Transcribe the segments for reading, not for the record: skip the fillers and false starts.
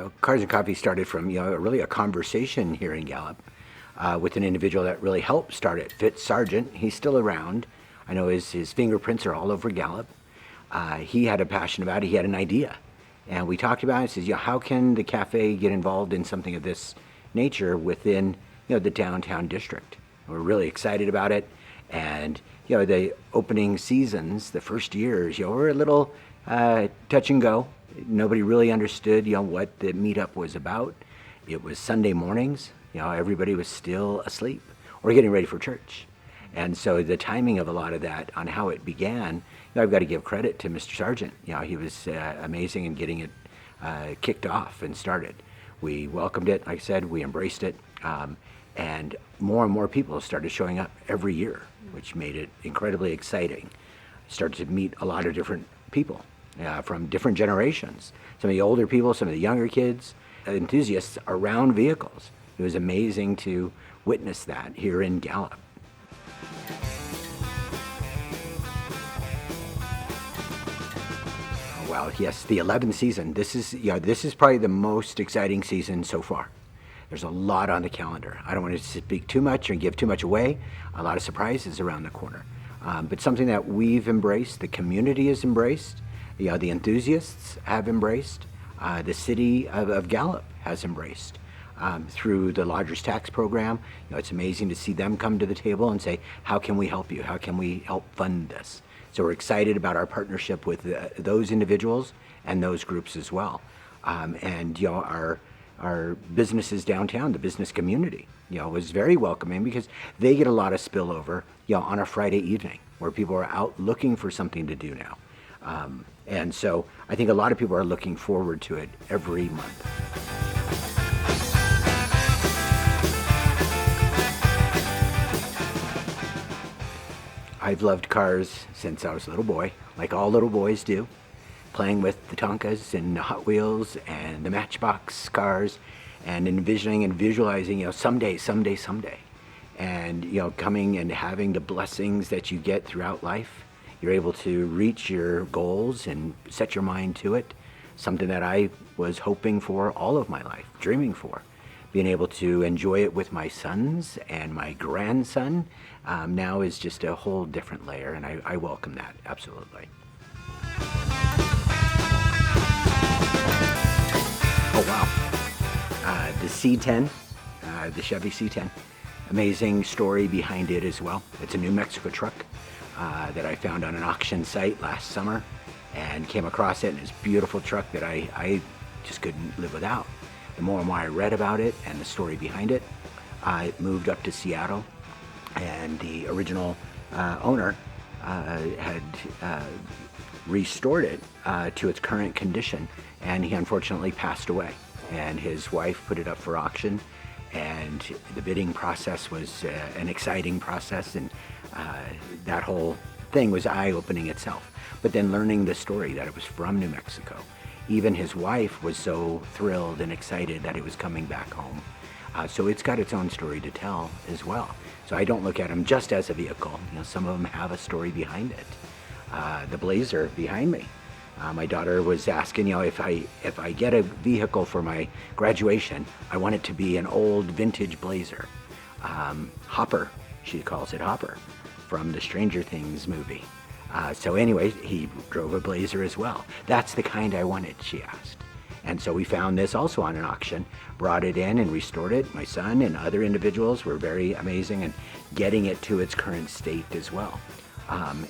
So Cars and Coffee started from, really a conversation here in Gallup with an individual that really helped start it, Fitz Sargent. He's still around. I know his fingerprints are all over Gallup. He had a passion about it. He had an idea. And we talked about it. He says, how can the cafe get involved in something of this nature within, the downtown district? We're really excited about it. And, the opening seasons, the first years, were a little touch and go. Nobody really understood, what the meetup was about. It was Sunday mornings. Everybody was still asleep or getting ready for church. And so the timing of a lot of that on how it began, I've got to give credit to Mr. Sargent. He was amazing in getting it kicked off and started. We welcomed it, like I said, we embraced it. And more people started showing up every year, which made it incredibly exciting. Started to meet a lot of different people from different generations. Some of the older people, some of the younger kids, enthusiasts around vehicles. It was amazing to witness that here in Gallup. Well, yes, the 11th season. This is probably the most exciting season so far. There's a lot on the calendar. I don't want to speak too much or give too much away. A lot of surprises around the corner. But something that we've embraced, the community has embraced, the enthusiasts have embraced, the city of Gallup has embraced. Through the Lodgers Tax Program, it's amazing to see them come to the table and say, how can we help you? How can we help fund this? So we're excited about our partnership with those individuals and those groups as well. And our businesses downtown, the business community, was very welcoming because they get a lot of spillover, on a Friday evening where people are out looking for something to do now. And so I think a lot of people are looking forward to it every month. I've loved cars since I was a little boy, like all little boys do, playing with the Tonkas and the Hot Wheels and the Matchbox cars and envisioning and visualizing, someday. And, coming and having the blessings that you get throughout life. You're able to reach your goals and set your mind to it, something that I was hoping for all of my life, dreaming for. Being able to enjoy it with my sons and my grandson now is just a whole different layer, and I welcome that, absolutely. Oh, wow. The C10, the Chevy C10, amazing story behind it as well. It's a New Mexico truck that I found on an auction site last summer and came across it, and it's a beautiful truck that I just couldn't live without. The more and more I read about it and the story behind it, I moved up to Seattle, and the original owner had restored it to its current condition, and he unfortunately passed away. And his wife put it up for auction, and the bidding process was an exciting process, and that whole thing was eye-opening itself. But then learning the story that it was from New Mexico. Even his wife was so thrilled and excited that it was coming back home. So it's got its own story to tell as well. So I don't look at them just as a vehicle. Some of them have a story behind it. The Blazer behind me. My daughter was asking, if I get a vehicle for my graduation, I want it to be an old vintage Blazer. Hopper, she calls it Hopper, from the Stranger Things movie. So anyway, he drove a Blazer as well. That's the kind I wanted, she asked. And so we found this also on an auction, brought it in and restored it. My son and other individuals were very amazing in getting it to its current state as well.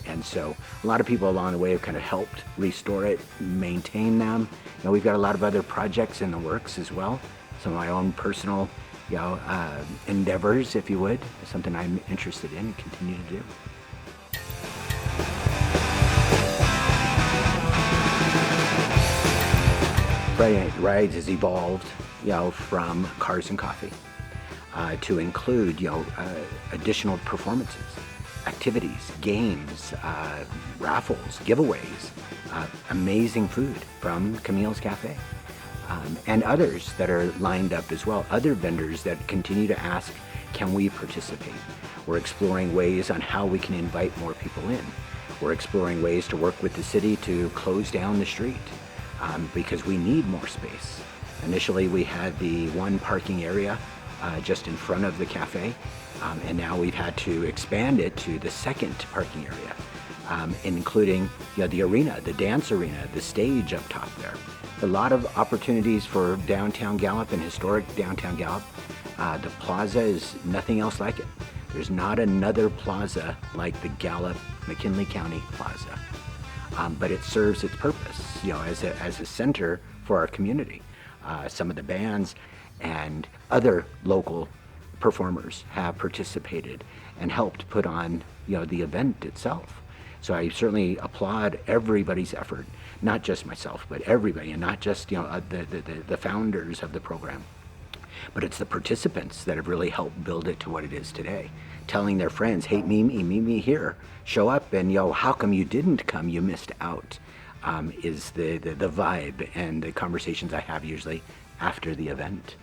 And so a lot of people along the way have kind of helped restore it, maintain them. We've got a lot of other projects in the works as well. Some of my own personal, endeavors, if you would, something I'm interested in and continue to do. Friday Night Rides has evolved, from Cars and Coffee to include, additional performances, activities, games, raffles, giveaways, amazing food from Camille's Cafe, and others that are lined up as well. Other vendors that continue to ask, can we participate? We're exploring ways on how we can invite more people in. We're exploring ways to work with the city to close down the street because we need more space. Initially, we had the one parking area just in front of the cafe, and now we've had to expand it to the second parking area, including the arena, the dance arena, the stage up top there. A lot of opportunities for downtown Gallup and historic downtown Gallup. The plaza is nothing else like it. There's not another plaza like the Gallup McKinley County Plaza, but it serves its purpose, as a center for our community. Some of the bands and other local performers have participated and helped put on, the event itself. So I certainly applaud everybody's effort, not just myself, but everybody, and not just the founders of the program. But it's the participants that have really helped build it to what it is today. Telling their friends, hey, meet me here. Show up, and how come you didn't come? You missed out. Is the vibe and the conversations I have usually after the event.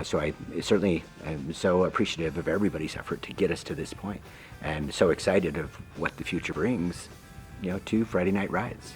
So I certainly am so appreciative of everybody's effort to get us to this point, and so excited of what the future brings, to Friday Night Rides.